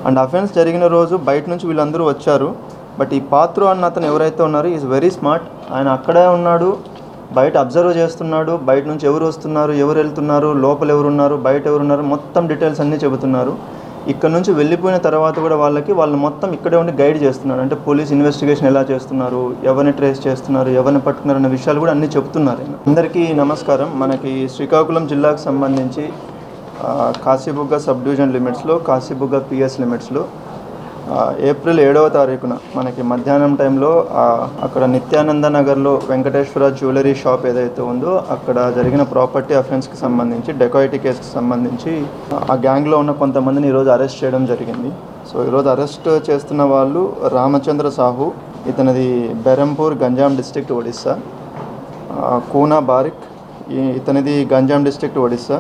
And offence జరిగిన రోజు బయట నుంచి వీళ్ళందరూ వచ్చారు. బట్ ఈ పాత్ర అన్న అతను ఎవరైతే ఉన్నారో ఈజ్ వెరీ స్మార్ట్. ఆయన అక్కడే ఉన్నాడు, బయట అబ్జర్వ్ చేస్తున్నాడు. బయట నుంచి ఎవరు వస్తున్నారు, ఎవరు వెళ్తున్నారు, లోపల ఎవరున్నారు, బయట ఎవరున్నారు, మొత్తం డీటెయిల్స్ అన్నీ చెబుతున్నారు. ఇక్కడ నుంచి వెళ్ళిపోయిన తర్వాత కూడా వాళ్ళు మొత్తం ఇక్కడే ఉండి గైడ్ చేస్తున్నారు. అంటే పోలీస్ ఇన్వెస్టిగేషన్ ఎలా చేస్తున్నారు, ఎవరిని ట్రేస్ చేస్తున్నారు, ఎవరిని పట్టుకున్నారు అనే విషయాలు కూడా అన్నీ చెప్తున్నారు. అందరికీ నమస్కారం. మనకి శ్రీకాకుళం జిల్లాకు సంబంధించి కాశీబుగ్గ సబ్ డివిజన్ లిమిట్స్లో, కాశీబుగ్గ పిఎస్ లిమిట్స్లో ఏప్రిల్ 7వ తారీఖున మనకి మధ్యాహ్నం టైంలో అక్కడ నిత్యానంద నగర్లో వెంకటేశ్వర జ్యువెలరీ షాప్ ఏదైతే ఉందో అక్కడ జరిగిన ప్రాపర్టీ అఫెన్స్కి సంబంధించి, డెకాయిటీ కేసుకి సంబంధించి ఆ గ్యాంగ్లో ఉన్న కొంతమందిని ఈరోజు అరెస్ట్ చేయడం జరిగింది. సో ఈరోజు అరెస్ట్ చేస్తున్న వాళ్ళు రామచంద్ర సాహు, ఇతనిది బెరంపూర్ గంజాం డిస్ట్రిక్ట్ ఒడిస్సా. కూనా బారిక్, ఇతనిది గంజాం డిస్ట్రిక్ట్ ఒడిస్సా.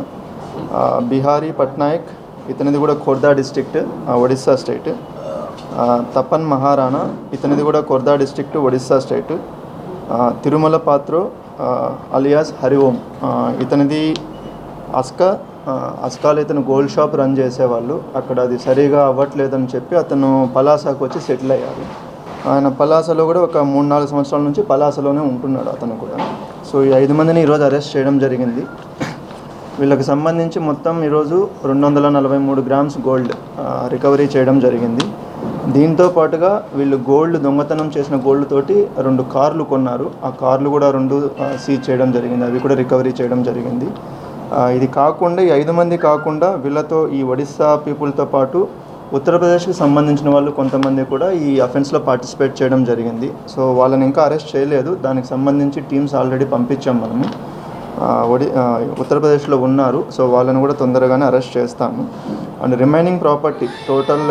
బిహారీ పట్నాయక్, ఇతనిది కూడా ఖోర్దా డిస్ట్రిక్ట్ ఒడిస్సా స్టేట్. తపన్ మహారాణా, ఇతనిది కూడా Khordha district Odisha state. Tirumala Patro alias Hari Om, ఇతనిది అస్కాలో ఇతను గోల్డ్ షాప్ రన్ చేసేవాళ్ళు. అక్కడ అది సరిగా అవ్వట్లేదని చెప్పి అతను పలాసాకు వచ్చి సెటిల్ అయ్యారు. ఆయన పలాసలో కూడా ఒక 3-4 సంవత్సరాల నుంచి పలాసలోనే ఉంటున్నాడు అతను కూడా. సో ఈ 5 మందిని ఈరోజు అరెస్ట్ చేయడం జరిగింది. వీళ్ళకి సంబంధించి మొత్తం ఈరోజు 243 గ్రామ్స్ గోల్డ్ రికవరీ చేయడం జరిగింది. దీంతో పాటుగా వీళ్ళు దొంగతనం చేసిన గోల్డ్ తోటి 2 కార్లు కొన్నారు. ఆ కార్లు కూడా 2 సీజ్ చేయడం జరిగింది, అవి కూడా రికవరీ చేయడం జరిగింది. ఇది కాకుండా ఈ 5 మంది కాకుండా వీళ్ళతో ఈ ఒడిస్సా పీపుల్తో పాటు ఉత్తరప్రదేశ్కి సంబంధించిన వాళ్ళు కొంతమంది కూడా ఈ అఫెన్స్లో పార్టిసిపేట్ చేయడం జరిగింది. సో వాళ్ళని ఇంకా అరెస్ట్ చేయలేదు, దానికి సంబంధించి టీమ్స్ ఆల్రెడీ పంపించాం మనము. ఉత్తరప్రదేశ్లో ఉన్నారు. సో వాళ్ళని కూడా తొందరగానే అరెస్ట్ చేస్తాము. And remaining property total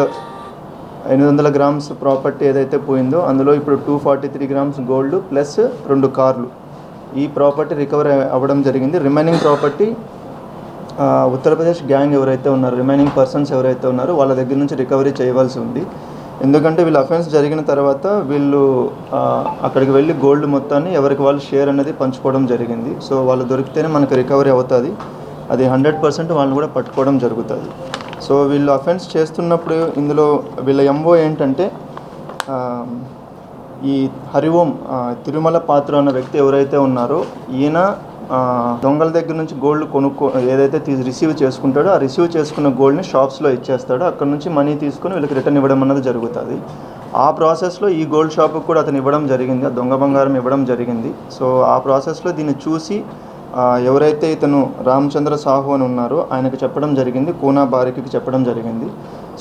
800 grams property ఏదైతే పోయిందో అందులో ఇప్పుడు 243 గ్రామ్స్ గోల్డ్ ప్లస్ 2 కార్లు, ఈ ప్రాపర్టీ రికవర్ అవ్వడం జరిగింది. రిమైనింగ్ ప్రాపర్టీ ఉత్తరప్రదేశ్ గ్యాంగ్ ఎవరైతే ఉన్నారో, రిమైనింగ్ పర్సన్స్ ఎవరైతే ఉన్నారో వాళ్ళ దగ్గర నుంచి రికవరీ చేయవలసి ఉంది. ఎందుకంటే వీళ్ళు అఫెన్స్ జరిగిన తర్వాత వీళ్ళు అక్కడికి వెళ్ళి గోల్డ్ మొత్తాన్ని ఎవరికి వాళ్ళు షేర్ అనేది పంచుకోవడం జరిగింది. సో వాళ్ళు దొరికితేనే మనకు రికవరీ అవుతుంది, అది 100% వాళ్ళని కూడా పట్టుకోవడం జరుగుతుంది. సో వీళ్ళు అఫెన్స్ చేస్తున్నప్పుడు ఇందులో వీళ్ళ ఎంఓ ఏంటంటే ఈ హరి ఓం తిరుమల పాత్ర అన్న వ్యక్తి ఎవరైతే ఉన్నారో ఈయన దొంగల దగ్గర నుంచి గోల్డ్ ఏదైతే రిసీవ్ చేసుకుంటాడో ఆ రిసీవ్ చేసుకున్న గోల్డ్ని షాప్స్లో ఇచ్చేస్తాడో అక్కడ నుంచి మనీ తీసుకుని వీళ్ళకి రిటర్న్ ఇవ్వడం అన్నది జరుగుతుంది. ఆ ప్రాసెస్లో ఈ గోల్డ్ షాప్కి కూడా అతను ఇవ్వడం జరిగింది, ఆ దొంగ బంగారం ఇవ్వడం జరిగింది. సో ఆ ప్రాసెస్లో దీన్ని చూసి ఎవరైతే ఇతను రామచంద్ర సాహు అని ఉన్నారో ఆయనకు చెప్పడం జరిగింది, కూనా బారిక్కి చెప్పడం జరిగింది.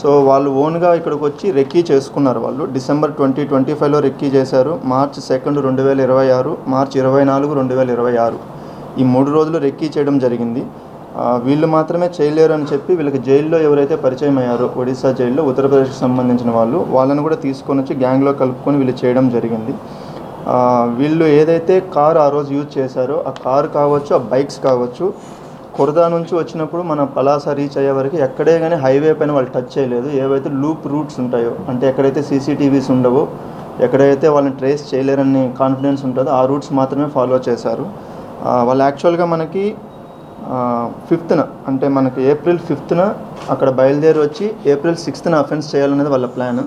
సో వాళ్ళు ఓన్గా ఇక్కడికి వచ్చి రెక్కీ చేసుకున్నారు. వాళ్ళు డిసెంబర్ 2025లో రెక్కీ చేశారు, మార్చ్ 2, 2026, మార్చ్ 24, 2026 ఈ 3 రోజులు రెక్కీ చేయడం జరిగింది. వీళ్ళు మాత్రమే చేయలేరు అని చెప్పి వీళ్ళకి జైల్లో ఎవరైతే పరిచయం అయ్యారో ఒడిశా జైల్లో ఉత్తరప్రదేశ్కి సంబంధించిన వాళ్ళని కూడా తీసుకొని వచ్చి గ్యాంగ్లో కలుపుకొని వీళ్ళు చేయడం జరిగింది. వీళ్ళు ఏదైతే కారు ఆ రోజు యూజ్ చేశారో ఆ కారు కావచ్చు, ఆ బైక్స్ కావచ్చు, ఖోర్దా నుంచి వచ్చినప్పుడు మన పలాస రీచ్ అయ్యే వరకు ఎక్కడే కానీ హైవే పైన వాళ్ళు టచ్ చేయలేదు. ఏవైతే లూప్ రూట్స్ ఉంటాయో, అంటే ఎక్కడైతే సీసీటీవీస్ ఉండవో, ఎక్కడైతే వాళ్ళని ట్రేస్ చేయలేరని కాన్ఫిడెన్స్ ఉంటుందో ఆ రూట్స్ మాత్రమే ఫాలో చేశారు. వాళ్ళు యాక్చువల్గా మనకి 5th అంటే మనకి ఏప్రిల్ 5th అక్కడ బయలుదేరి వచ్చి ఏప్రిల్ 6th అఫెన్స్ చేయాలనేది వాళ్ళ ప్లాన్.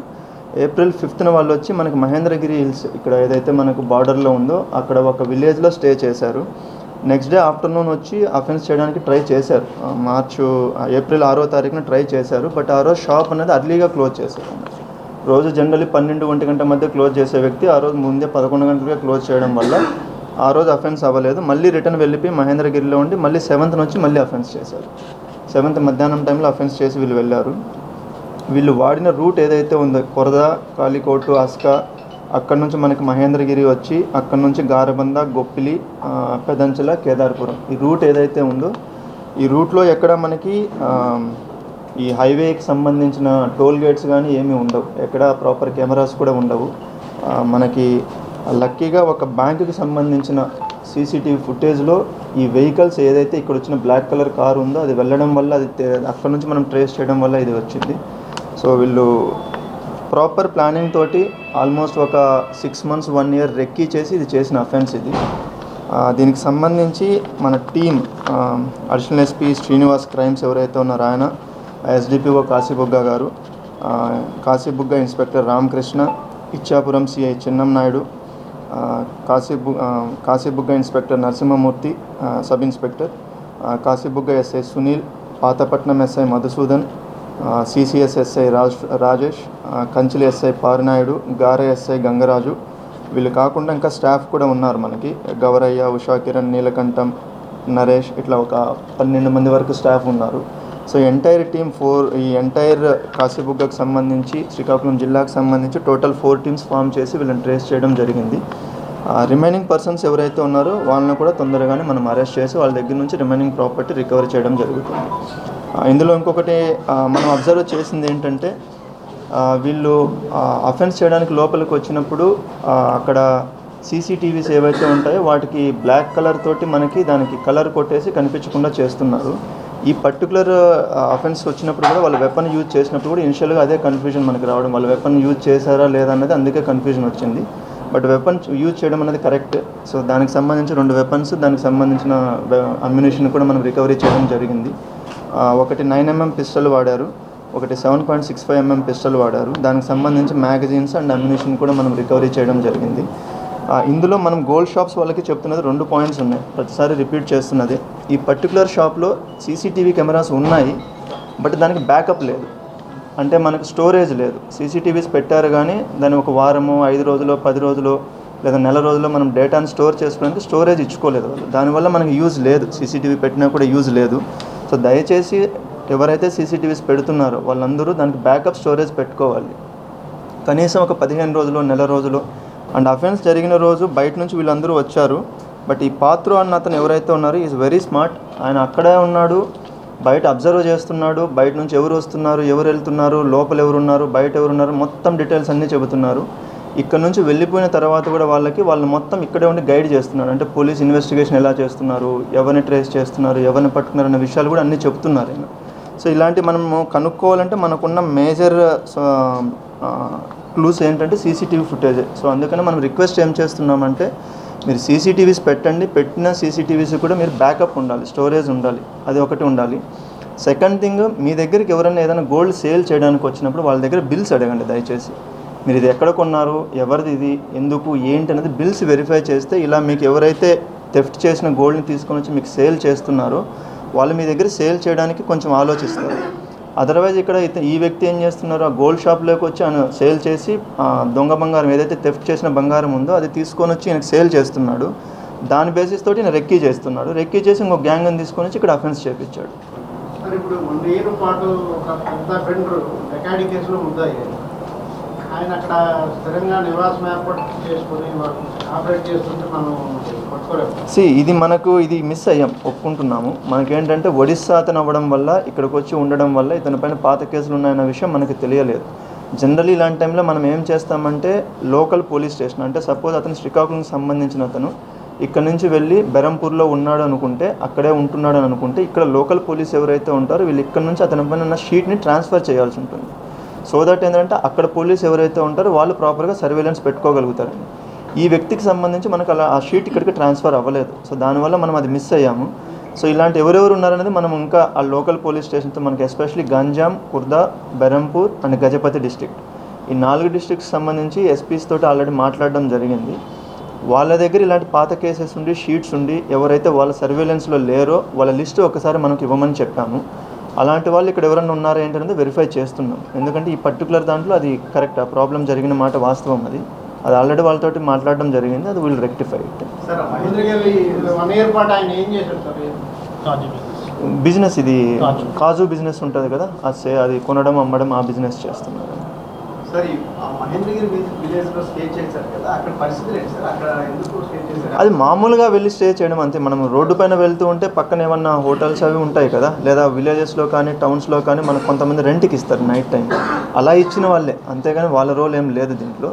ఏప్రిల్ 5th వాళ్ళు వచ్చి మనకి మహేంద్రగిరి హిల్స్ ఇక్కడ ఏదైతే మనకు బార్డర్లో ఉందో అక్కడ ఒక విలేజ్లో స్టే చేశారు. నెక్స్ట్ డే ఆఫ్టర్నూన్ వచ్చి అఫెన్స్ చేయడానికి ట్రై చేశారు. ఏప్రిల్ 6వ తారీఖున ట్రై చేశారు. బట్ ఆ రోజు షాప్ అనేది అర్లీగా క్లోజ్ చేశారు. రోజు జనరల్లీ 12-1 గంట మధ్య క్లోజ్ చేసే వ్యక్తి ఆ రోజు ముందే 11 గంటలుగా క్లోజ్ చేయడం వల్ల ఆ రోజు అఫెన్స్ అవ్వలేదు. మళ్ళీ రిటర్న్ వెళ్ళిపోయి మహేంద్రగిరిలో ఉండి మళ్ళీ 7th వచ్చి మళ్ళీ అఫెన్స్ చేశారు. 7th మధ్యాహ్నం టైంలో అఫెన్స్ చేసి వీళ్ళు వెళ్ళారు. వీళ్ళు వాడిన రూట్ ఏదైతే ఉందో ఖోర్దా, కాలికోటు, అస్కా, అక్కడ నుంచి మనకి మహేంద్రగిరి వచ్చి అక్కడ నుంచి గారబంద, గొప్పిలి, పెదంచల, కేదార్పురం ఈ రూట్ ఏదైతే ఉందో ఈ రూట్లో ఎక్కడ మనకి ఈ హైవేకి సంబంధించిన టోల్ గేట్స్ కానీ ఏమీ ఉండవు, ఎక్కడ ప్రాపర్ కెమెరాస్ కూడా ఉండవు. మనకి లక్కీగా ఒక బ్యాంకుకి సంబంధించిన సీసీటీవీ ఫుటేజ్లో ఈ వెహికల్స్ ఏదైతే ఇక్కడ వచ్చిన బ్లాక్ కలర్ కారు ఉందో అది వెళ్ళడం వల్ల అది అక్కడ నుంచి మనం ట్రేస్ చేయడం వల్ల ఇది వచ్చింది. సో వీళ్ళు ప్రాపర్ ప్లానింగ్ తోటి ఆల్మోస్ట్ ఒక 6 months 1 year రెక్కీ చేసి ఇది చేసిన అఫెన్స్ ఇది. దీనికి సంబంధించి మన team additional SP Srinivas crimes ఎవరైతే ఉన్నారో ఆయన, ఎస్డిపిఓ కాశీబుగ్గ గారు, Kasibugga inspector Ramakrishna, Ichchapuram CI Chinnamnaidu, Kasibugga inspector Narasimhamurthy sub inspector, Kasibugga SI Sunil, Pathapatnam SI Madhusudan, CCS SI Rajesh, Kanchili SI Parinaidu, Gara SI Gangaraju. వీళ్ళు కాకుండా ఇంకా స్టాఫ్ కూడా ఉన్నారు మనకి. గవరయ్య, ఉషా కిరణ్, నీలకంఠం, నరేష్, ఇట్లా ఒక 12 మంది వరకు స్టాఫ్ ఉన్నారు. సో ఎంటైర్ టీమ్ ఈ ఎంటైర్ కాశీబుగ్గకు సంబంధించి, శ్రీకాకుళం జిల్లాకు సంబంధించి టోటల్ 4 టీమ్స్ ఫామ్ చేసి వీళ్ళని ట్రేస్ చేయడం జరిగింది. రిమైనింగ్ పర్సన్స్ ఎవరైతే ఉన్నారో వాళ్ళని కూడా తొందరగానే మనం అరెస్ట్ చేసి వాళ్ళ దగ్గర నుంచి రిమైనింగ్ ప్రాపర్టీ రికవర్ చేయడం జరుగుతుంది. ఇందులో ఇంకొకటి మనం అబ్జర్వ్ చేసింది ఏంటంటే, వీళ్ళు అఫెన్స్ చేయడానికి లోపలికి వచ్చినప్పుడు అక్కడ సీసీటీవీస్ ఏవైతే ఉంటాయో వాటికి బ్లాక్ కలర్ తోటి మనకి దానికి కలర్ కొట్టేసి కనిపించకుండా చేస్తున్నారు. ఈ పర్టికులర్ అఫెన్స్ వచ్చినప్పుడు కూడా వాళ్ళు వెపన్ యూజ్ చేసినప్పుడు కూడా ఇనిషియల్గా అదే కన్ఫ్యూజన్ మనకి రావడం, వాళ్ళు వెపన్ యూజ్ చేశారా లేదా అన్నది అందుకే కన్ఫ్యూజన్ వచ్చింది. బట్ వెపన్ యూజ్ చేయడం అనేది కరెక్ట్. సో దానికి సంబంధించి 2 వెపన్స్, దానికి సంబంధించిన అమ్యునిషన్ కూడా మనం రికవరీ చేయడం జరిగింది. ఒకటి 9mm పిస్టల్ వాడారు, ఒకటి 7.65mm పిస్టల్ వాడారు. దానికి సంబంధించి మ్యాగజైన్స్ అండ్ అమ్యునిషన్ కూడా మనం రికవరీ చేయడం జరిగింది. ఇందులో మనం గోల్డ్ షాప్స్ వాళ్ళకి చెప్తున్నది 2 పాయింట్స్ ఉన్నాయి, ప్రతిసారి రిపీట్ చేస్తున్నది. ఈ పర్టికులర్ షాప్లో సీసీటీవీ కెమెరాస్ ఉన్నాయి, బట్ దానికి బ్యాకప్ లేదు. అంటే మనకు స్టోరేజ్ లేదు. సీసీటీవీస్ పెట్టారు కానీ దాన్ని ఒక వారము, 5 రోజులు, 10 రోజులు లేదా నెల రోజుల్లో మనం డేటాను స్టోర్ చేసుకోవడానికి స్టోరేజ్ ఇచ్చుకోలేదు వాళ్ళు. దానివల్ల మనకి యూజ్ లేదు, సీసీటీవీ పెట్టినా కూడా యూజ్ లేదు. సో దయచేసి ఎవరైతే సీసీటీవీస్ పెడుతున్నారో వాళ్ళందరూ దానికి బ్యాకప్ స్టోరేజ్ పెట్టుకోవాలి. కనీసం ఒక 15 రోజులు, నెల రోజులు. అండ్ అఫెన్స్ జరిగిన రోజు బయట నుంచి వీళ్ళందరూ వచ్చారు. బట్ ఈ పాత్ర అన్న అతను ఎవరైతే ఉన్నారో ఈజ్ వెరీ స్మార్ట్. ఆయన అక్కడే ఉన్నాడు, బయట అబ్జర్వ్ చేస్తున్నాడు. బయట నుంచి ఎవరు వస్తున్నారు, ఎవరు వెళ్తున్నారు, లోపల ఎవరున్నారు, బయట ఎవరున్నారు, మొత్తం డీటెయిల్స్ అన్నీ చెబుతున్నారు. ఇక్కడ నుంచి వెళ్ళిపోయిన తర్వాత కూడా వాళ్ళు మొత్తం ఇక్కడే ఉండి గైడ్ చేస్తున్నారు. అంటే పోలీస్ ఇన్వెస్టిగేషన్ ఎలా చేస్తున్నారు, ఎవరిని ట్రేస్ చేస్తున్నారు, ఎవరిని పట్టుకున్నారు అనే విషయాలు కూడా అన్నీ చెప్తున్నారు ఆయన. సో ఇలాంటి మనము కనుక్కోవాలంటే మనకున్న మేజర్ క్లూస్ ఏంటంటే సీసీటీవీ ఫుటేజ్. సో అందుకని మనం రిక్వెస్ట్ ఏం చేస్తున్నామంటే, మీరు సీసీటీవీస్ పెట్టండి, పెట్టిన సీసీటీవీస్ కూడా మీరు బ్యాకప్ ఉండాలి, స్టోరేజ్ ఉండాలి, అది ఒకటి ఉండాలి. సెకండ్ థింగ్, మీ దగ్గరికి ఎవరైనా ఏదైనా గోల్డ్ సేల్ చేయడానికి వచ్చినప్పుడు వాళ్ళ దగ్గర బిల్స్ అడగండి దయచేసి. మీరు ఇది ఎక్కడ కొన్నారు, ఎవరిది ఇది, ఎందుకు, ఏంటి అనేది బిల్స్ వెరిఫై చేస్తే ఇలా మీకు ఎవరైతే థెఫ్ట్ చేసిన గోల్డ్ని తీసుకొని వచ్చి మీకు సేల్ చేస్తున్నారో వాళ్ళు మీ దగ్గర సేల్ చేయడానికి కొంచెం ఆలోచిస్తారు. అదర్వైజ్ ఇక్కడ ఈ వ్యక్తి ఏం చేస్తున్నారు, ఆ గోల్డ్ షాప్లోకి వచ్చి ఆయన సేల్ చేసి దొంగ బంగారం ఏదైతే థెఫ్ట్ చేసిన బంగారం ఉందో అది తీసుకొని వచ్చి ఈయనకు సేల్ చేస్తున్నాడు. దాని బేసిస్ తోటి ఈయన రెక్కీ చేస్తున్నాడు. రెక్కీ చేసి ఇంకో గ్యాంగ్ని తీసుకొని వచ్చి ఇక్కడ అఫెన్స్ చేయించాడు. ఇప్పుడు 1 year పాటు ఒక పెద్ద వెండర్ రికార్డీ కేసులో ముద్దాయ్యారు. ఆయన అక్కడ స్థిరంగా నివాసం ఏర్పాటు చేసుకొని ఆపరేట్ చేస్తుంటే మనం పట్టుకోలేము. ఇది మిస్ అయ్యాం, ఒప్పుకుంటున్నాము. మనకేంటంటే ఒడిస్సా అతను అవ్వడం వల్ల, ఇక్కడికి వచ్చి ఉండడం వల్ల ఇతని పైన పాత కేసులు ఉన్నాయన్న విషయం మనకి తెలియలేదు. జనరల్లీ ఇలాంటి టైంలో మనం ఏం చేస్తామంటే, లోకల్ పోలీస్ స్టేషన్, అంటే సపోజ్ అతను శ్రీకాకుళంకి సంబంధించిన అతను ఇక్కడ నుంచి వెళ్ళి బెరంపూర్లో ఉన్నాడు అనుకుంటే, అక్కడే ఉంటున్నాడు అని అనుకుంటే, ఇక్కడ లోకల్ పోలీస్ ఎవరైతే ఉంటారో వీళ్ళు ఇక్కడ నుంచి అతని పైన ఉన్న షీట్ని ట్రాన్స్ఫర్ చేయాల్సి ఉంటుంది. సో దట్ ఏంటంటే అక్కడ పోలీస్ ఎవరైతే ఉంటారో వాళ్ళు ప్రాపర్గా సర్వేలెన్స్ పెట్టుకోగలుగుతారు. ఈ వ్యక్తికి సంబంధించి మనకు అలా ఆ షీట్ ఇక్కడికి ట్రాన్స్ఫర్ అవ్వలేదు. సో దానివల్ల మనం అది మిస్ అయ్యాము. సో ఇలాంటి ఎవరెవరు ఉన్నారనేది మనం ఇంకా ఆ లోకల్ పోలీస్ స్టేషన్తో మనకి especially Ganjam, Khurda, Berhampur and Gajapati district, ఈ 4 డిస్ట్రిక్ట్స్ సంబంధించి ఎస్పీస్ తోటి ఆల్రెడీ మాట్లాడడం జరిగింది. వాళ్ళ దగ్గర ఇలాంటి పాత కేసెస్ ఉండి, షీట్స్ ఉండి, ఎవరైతే వాళ్ళ సర్వేలెన్స్లో లేరో వాళ్ళ లిస్టు ఒకసారి మనకు ఇవ్వమని చెప్పాము. అలాంటి వాళ్ళు ఇక్కడ ఎవరైనా ఉన్నారా ఏంటనేది వెరిఫై చేస్తున్నాం. ఎందుకంటే ఈ పర్టికులర్ దాంట్లో అది కరెక్ట్, ఆ ప్రాబ్లం జరిగిన మాట వాస్తవం. అది ఆల్రెడీ వాళ్ళతోటి మాట్లాడడం జరిగింది. అది విల్ రెక్టిఫై ఇట్. బిజినెస్, ఇది కాజు బిజినెస్ ఉంటుంది కదా, అది కొనడం, అమ్మడం, ఆ బిజినెస్ చేస్తున్నారు. అది మామూలుగా వెళ్ళి స్టే చేయడం అంతే. మనం రోడ్డు పైన వెళ్తూ ఉంటే పక్కన ఏమన్నా హోటల్స్ అవి ఉంటాయి కదా, లేదా విలేజెస్లో కానీ టౌన్స్లో కానీ మనకు కొంతమంది రెంట్కి ఇస్తారు నైట్ టైం, అలా ఇచ్చిన వాళ్ళే, అంతేగాని వాళ్ళ రోల్ ఏం లేదు దీంట్లో.